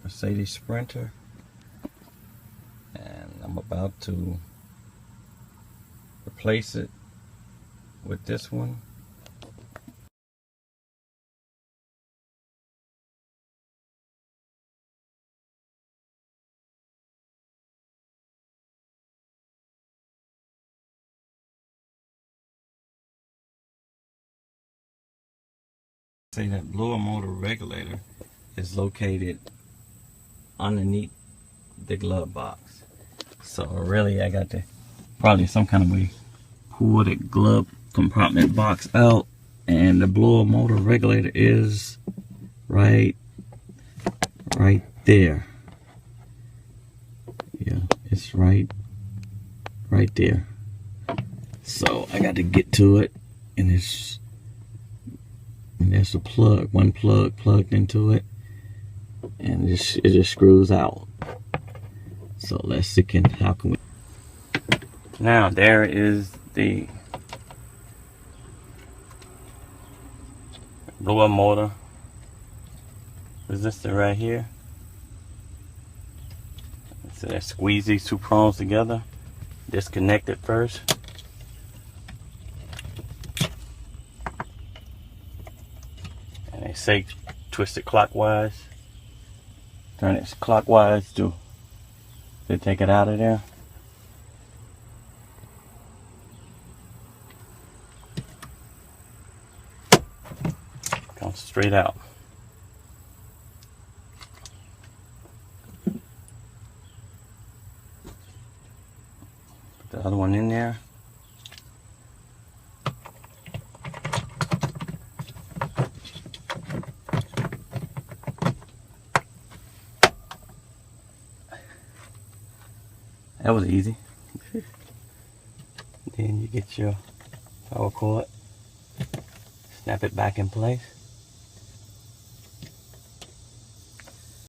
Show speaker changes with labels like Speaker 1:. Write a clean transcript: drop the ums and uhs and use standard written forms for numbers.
Speaker 1: Mercedes Sprinter, and I'm about to replace it with this one. Say that blower motor regulator is located underneath the glove box. So really I got to probably some kind of way pull the glove compartment box out, and the blower motor regulator is right there. Yeah, it's right there. So I got to get to it, and there's a plug, one plug plugged into it, and it just screws out. So let's see, how can we? Now there is the blower motor resistor right here. So let's squeeze these two prongs together. Disconnect it first. And they say twist it clockwise. Turn it clockwise to take it out of there. Comes straight out. Put the other one in there. That was easy. Then you get your power cord, snap it back in place.